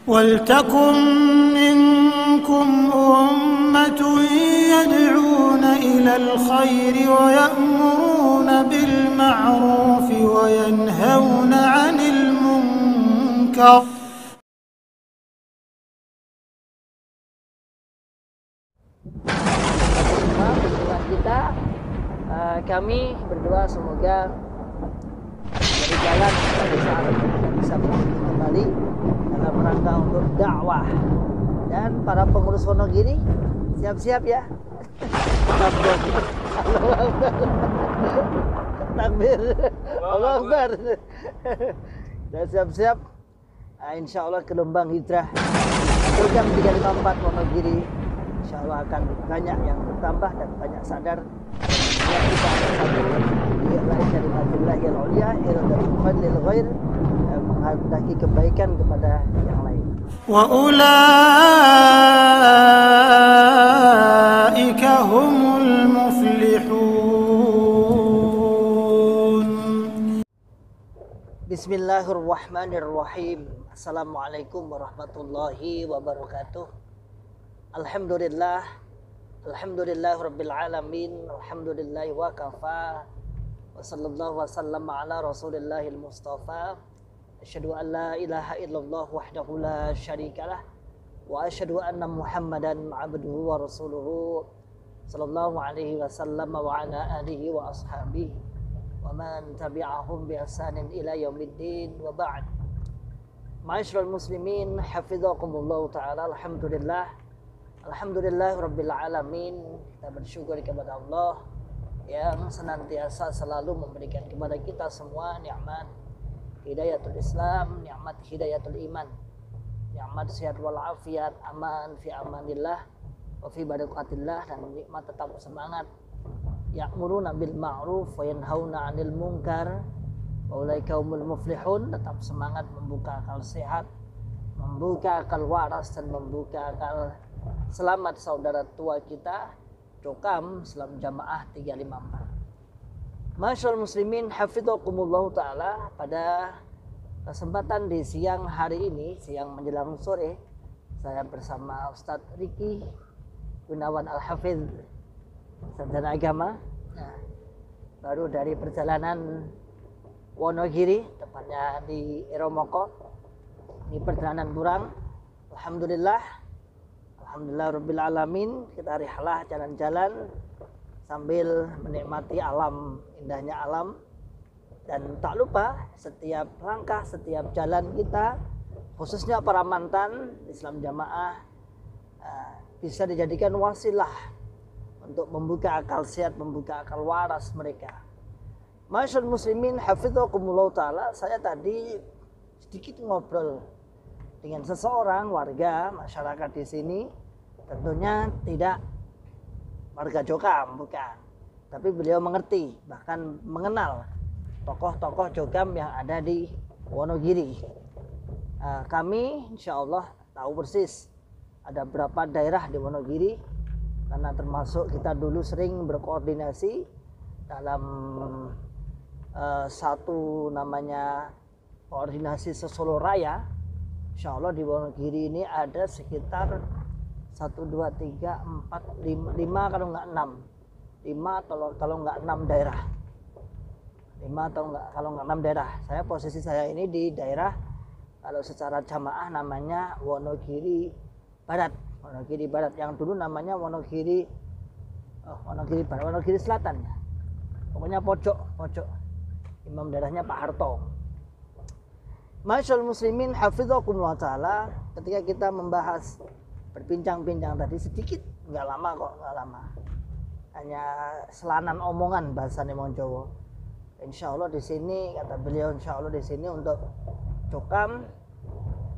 وَلْتَكُنْ مِنْكُمْ أُمَّةٌ يَدْعُونَ إِلَى الْخَيْرِ وَيَأْمُرُونَ بِالْمَعْرُوفِ وَيَنْهَوْنَ عَنِ الْمُنْكَرِ. Kita, kami berdoa semoga dari jalan bisa kembali dalam rangka untuk dakwah. Dan para pengurus Wonogiri siap-siap ya. Takbir, Allah Akbar. Dan siap-siap, insya Allah gelombang hijrah program 354 Wonogiri insya Allah akan banyak yang bertambah dan banyak sadar yang kita akan satu lain dari Majlilah Ulia dari fadlil ghair, menghendaki kebaikan kepada yang lain. Wa ulaika humul muflihun. Bismillahirrahmanirrahim. Assalamualaikum warahmatullahi wabarakatuh. Alhamdulillah rabbil alamin. Alhamdulillahi wa kafa. Wa sallallahu wa sallama ala rasulillahil mustafa. Asyhadu an la ilaha illallah wahdahu la syarikalah wa asyhadu anna Muhammadan abduhu wa rasuluhu sallallahu alaihi wasallam wa ala alihi wa ashabihi wa man tabi'ahum bi ihsanin ila yaumiddin wa ba'd. Ma'asyiral muslimin, hafizakumullah taala. Alhamdulillah rabbil alamin. Kita bersyukur kepada Allah yang senantiasa selalu memberikan kepada kita semua nikmat hidayatul Islam, nikmat hidayatul iman, nikmat sehat wal afiat, aman fi amanillah wa fi barakatillah, dan nikmat tetap semangat ya'muruna bil ma'ruf wa yanhauna 'anil munkar wa ulaika humul muflihun. Tetap semangat membuka akal sehat, membuka akal waras, dan membuka akal selamat saudara tua kita Cokam Islam Jamaah 354. Masyaallah muslimin, hafizakumullah taala. Pada kesempatan di siang hari ini, siang menjelang sore, saya bersama Ustadz Riki Gunawan Al-Hafidh, sarjana agama, baru dari perjalanan Wonogiri, tepatnya di Eromoko. Ini perjalanan kurang. Alhamdulillah rabbil alamin, kita rihlah jalan-jalan sambil menikmati alam, indahnya alam. Dan tak lupa setiap langkah, setiap jalan kita, khususnya para mantan Islam Jamaah, bisa dijadikan wasilah untuk membuka akal sehat, membuka akal waras mereka. Masyaallah muslimin, hafizakumullah taala. Saya tadi sedikit ngobrol dengan seseorang warga masyarakat di sini, tentunya tidak warga Jokam, bukan, tapi beliau mengerti, bahkan mengenal tokoh-tokoh Jokam yang ada di Wonogiri. Kami insya Allah tahu persis ada berapa daerah di Wonogiri, karena termasuk kita dulu sering berkoordinasi dalam satu namanya koordinasi Sesolo Raya. Insya Allah di Wonogiri ini ada sekitar 1, 2, 3, 4, 5 kalau nggak 6. 5 kalau nggak 6 daerah. 5 atau kalau nggak 6 daerah. Posisi saya ini di daerah, kalau secara jamaah namanya Wonogiri Barat. Wonogiri Barat yang dulu namanya Wonogiri Barat, Wonogiri Selatan ya. Pokoknya pojok. Imam daerahnya Pak Harto. Masyaallah muslimin, hafizakumullah taala. Ketika kita membahas berbincang-bincang tadi sedikit, nggak lama, hanya selanan omongan bahasa Wong Jawa. Insya Allah di sini, kata beliau, insya Allah di sini untuk Cokam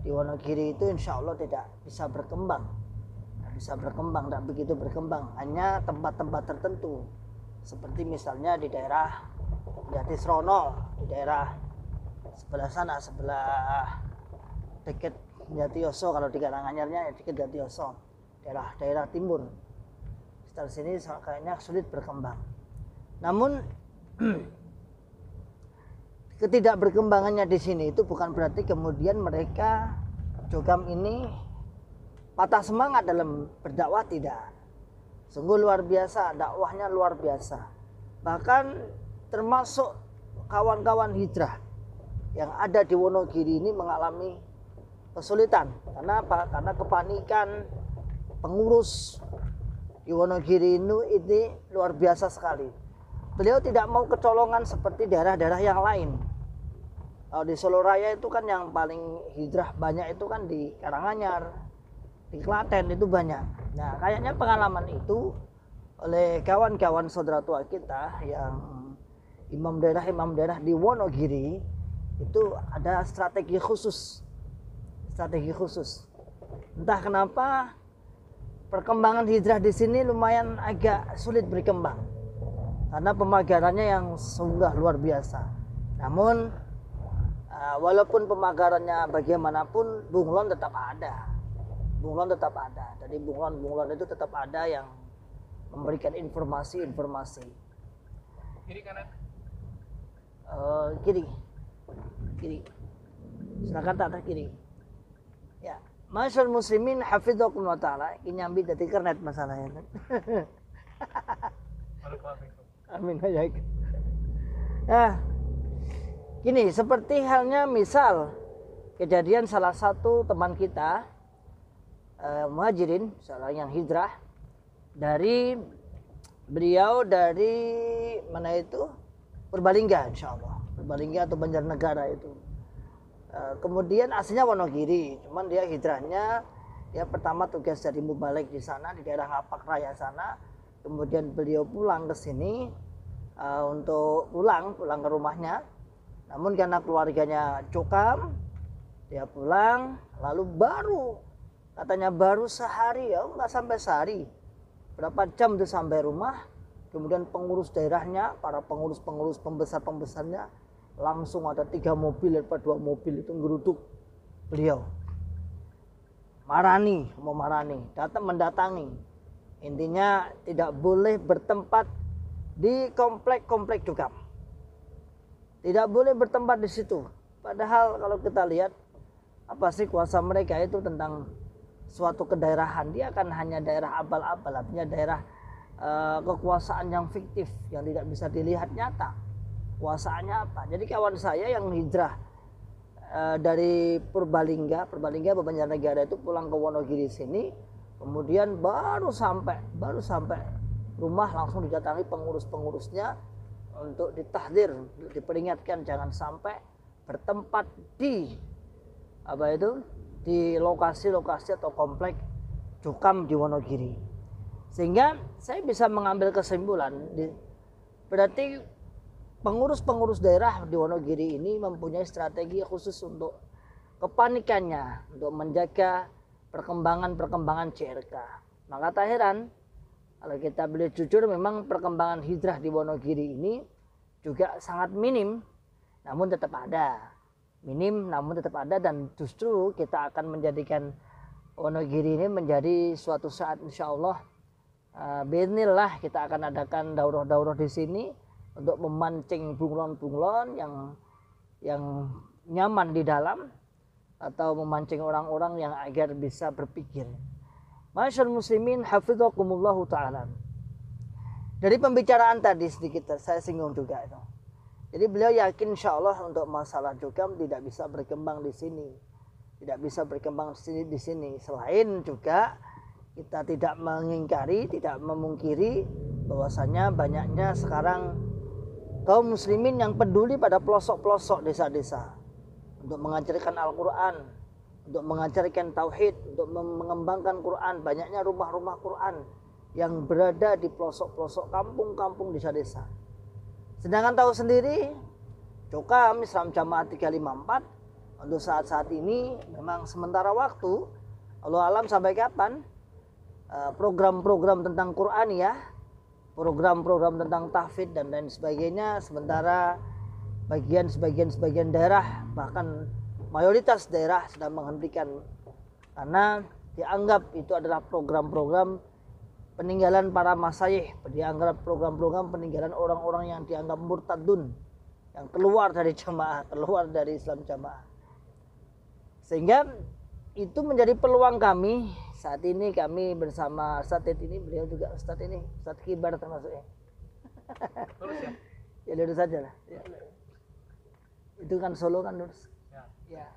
di Wonogiri itu insya Allah tidak bisa berkembang, tidak begitu berkembang. Hanya tempat-tempat tertentu, seperti misalnya di daerah Jatisrono, di daerah sebelah sana, sebelah dekat Jatiyoso, kalau di Karanganyarnya dekat Jatiyoso, daerah timur. Sekitar sini kayaknya sulit berkembang. Namun ketidakberkembangannya di sini itu bukan berarti kemudian mereka Jokam ini patah semangat dalam berdakwah tidak. Sungguh luar biasa, dakwahnya luar biasa. Bahkan termasuk kawan-kawan hijrah yang ada di Wonogiri ini mengalami kesulitan. Karena apa? Karena kepanikan pengurus di Wonogiri ini luar biasa sekali. Beliau tidak mau kecolongan seperti daerah-daerah yang lain. Kalau di Solo Raya itu kan yang paling hijrah banyak itu kan di Karanganyar, di Klaten itu banyak. Nah, kayaknya pengalaman itu oleh kawan-kawan saudara tua kita yang imam daerah di Wonogiri itu ada strategi khusus. Entah kenapa perkembangan hijrah di sini lumayan agak sulit berkembang karena pemagarannya yang sungguh luar biasa. Namun walaupun pemagarannya bagaimanapun, bunglon tetap ada. Jadi bunglon itu tetap ada yang memberikan informasi. Kiri kanan. Kiri. Silakan tak kiri. Ya, masyaallah muslimin hafizakumullah taala. Ini nyambi dari kernet masalahnya. Amin ya. Nah, gini, seperti halnya misal kejadian salah satu teman kita muhajirin, seorang yang hijrah dari beliau dari mana itu Purbalingga, insyaallah Purbalingga atau Banjarnegara itu. Kemudian aslinya Wonogiri, cuman dia hijrahnya dia pertama tugas jadi mubalik di sana di daerah Ngapak Raya sana. Kemudian beliau pulang ke sini untuk pulang ke rumahnya. Namun karena keluarganya cokam, dia pulang lalu katanya baru sehari ya, nggak sampai sehari. Berapa jam tuh sampai rumah. Kemudian pengurus daerahnya, para pengurus pembesarnya langsung ada 3 mobil atau 2 mobil itu ngeruduk beliau. Mau marani, mendatangi. Intinya tidak boleh bertempat di komplek Jokam. Tidak boleh bertempat di situ. Padahal kalau kita lihat apa sih kuasa mereka itu tentang suatu kedaerahan, dia akan hanya daerah abal-abal, artinya daerah kekuasaan yang fiktif yang tidak bisa dilihat nyata kuasaannya apa. Jadi kawan saya yang hijrah dari Purbalingga Banjarnegara itu pulang ke Wonogiri sini, kemudian baru sampai rumah langsung didatangi pengurusnya untuk ditahdir, diperingatkan jangan sampai bertempat di di lokasi-lokasi atau komplek Jokam di Wonogiri. Sehingga saya bisa mengambil kesimpulan berarti pengurus daerah di Wonogiri ini mempunyai strategi khusus untuk kepanikannya, untuk menjaga perkembangan CRK. Maka tak heran kalau kita boleh jujur, memang perkembangan hijrah di Wonogiri ini juga sangat minim, namun tetap ada. Dan justru kita akan menjadikan Wonogiri ini menjadi suatu saat insya Allah bismillah kita akan adakan daurah di sini untuk memancing bunglon yang nyaman di dalam atau memancing orang-orang yang agar bisa berpikir. Masyaallah muslimin hafizakumullah taala. Dari pembicaraan tadi sedikit saya singgung juga itu. Jadi beliau yakin insya Allah untuk masalah Jokam tidak bisa berkembang di sini. Di sini. Selain juga kita tidak mengingkari, tidak memungkiri bahwasanya banyaknya sekarang kaum muslimin yang peduli pada pelosok-pelosok desa-desa untuk mengajarkan Al-Quran, untuk mengajarkan Tauhid, untuk mengembangkan Quran. Banyaknya rumah-rumah Quran yang berada di pelosok-pelosok kampung-kampung desa-desa. Sedangkan tahu sendiri, Jokam Islam Jamaah 354 untuk saat-saat ini memang sementara waktu, Allah alam sampai kapan, program-program tentang Quran ya, program-program tentang tahfidz dan lain sebagainya, sementara sebagian daerah bahkan mayoritas daerah sedang menghentikan karena dianggap itu adalah program-program peninggalan para masyayikh, dianggap program-program peninggalan orang-orang yang dianggap murtadun, yang keluar dari jamaah, keluar dari Islam jamaah. Sehingga itu menjadi peluang kami. Saat ini kami bersama Ustadz ini, beliau juga Ustadz ini, Ustadz Kibar termasuknya. Lurus ya? Ya lurus saja lah. Ya. Itu kan Solo kan lurus. Ya. Ya.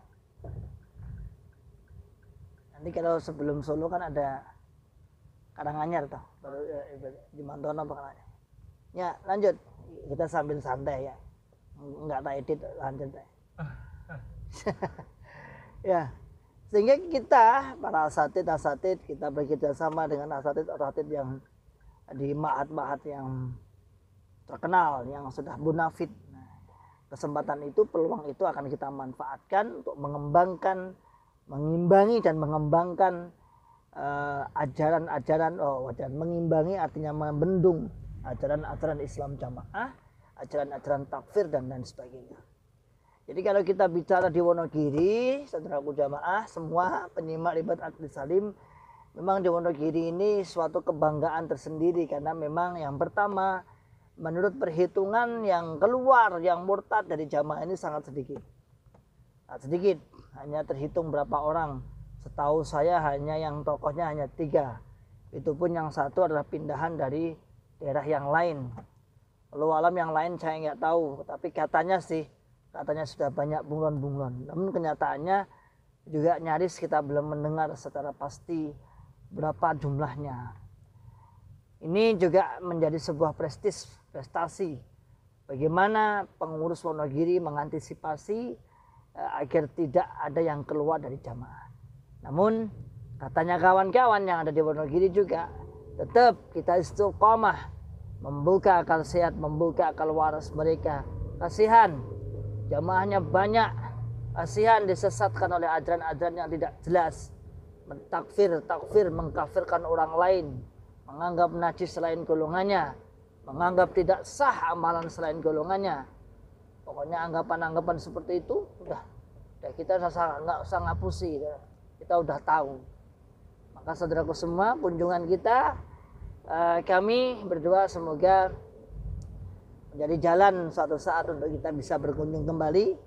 Nanti kalau sebelum Solo kan ada Karanganyar toh, baru di Mantono apa Karanganyar. Ya lanjut, kita sambil santai ya, nggak tak edit lanjut deh. Ya, sehingga kita para asatid kita bekerja sama dengan asatid yang di ma'had yang terkenal, yang sudah bonafit. Nah, kesempatan itu, peluang itu akan kita manfaatkan untuk mengembangkan, mengimbangi dan mengembangkan ajaran-ajaran, mengimbangi artinya membendung ajaran-ajaran Islam jamaah, ajaran-ajaran takfir dan lain sebagainya. Jadi kalau kita bicara di Wonogiri, saudaraku jamaah, semua penyimak Ribat Adli Salim, memang di Wonogiri ini suatu kebanggaan tersendiri karena memang yang pertama, menurut perhitungan yang keluar, yang murtad dari jamaah ini sangat sedikit. Sangat sedikit, hanya terhitung berapa orang. Setahu saya hanya yang tokohnya hanya 3. Itu pun yang satu adalah pindahan dari daerah yang lain. Lalu alam yang lain saya nggak tahu, tapi katanya sudah banyak bunglon-bunglon. Namun kenyataannya juga nyaris kita belum mendengar secara pasti berapa jumlahnya. Ini juga menjadi sebuah prestasi. Bagaimana pengurus Wonogiri mengantisipasi agar tidak ada yang keluar dari jamaah. Namun katanya kawan-kawan yang ada di Wonogiri juga tetap kita istiqomah, membuka akal sehat, membuka akal waras mereka. Kasihan jamaahnya banyak, kasihan disesatkan oleh ajaran-ajaran yang tidak jelas, takfir, mengkafirkan orang lain, menganggap najis selain golongannya, menganggap tidak sah amalan selain golongannya. Pokoknya anggapan-anggapan seperti itu udah kita nggak usah ngapusi, kita udah tahu. Maka saudaraku semua, kunjungan kita, kami berdua semoga menjadi jalan suatu saat untuk kita bisa berkunjung kembali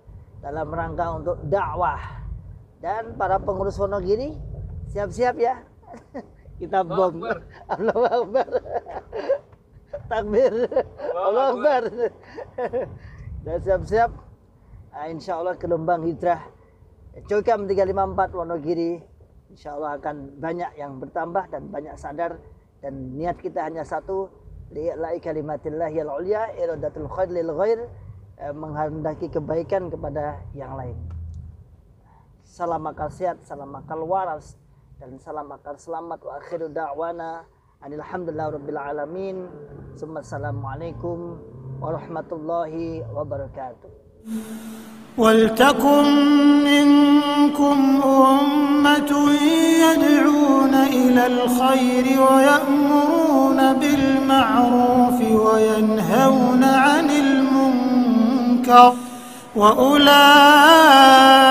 dalam rangka untuk dakwah. Dan para pengurus Wonogiri siap-siap ya. Kita bom. Allahu Akbar. Takbir. Allahu Akbar. Dan siap-siap. Insya Allah gelombang hijrah Cokam 354 Wonogiri insya Allah akan banyak yang bertambah dan banyak sadar. Dan niat kita hanya satu, li'la'i kalimatillahil ulya, iradatul khair lil ghair, menghendaki kebaikan kepada yang lain. Salam akal sehat, salam akal waras, dan salam akal selamat. Wa akhiru da'wana alhamdulillah rabbil alamin. Assalamualaikum warahmatullahi wabarakatuh. ولتكن منكم أمة يدعون إلى الخير ويأمرون بالمعروف وينهون عن المنكر وأولئك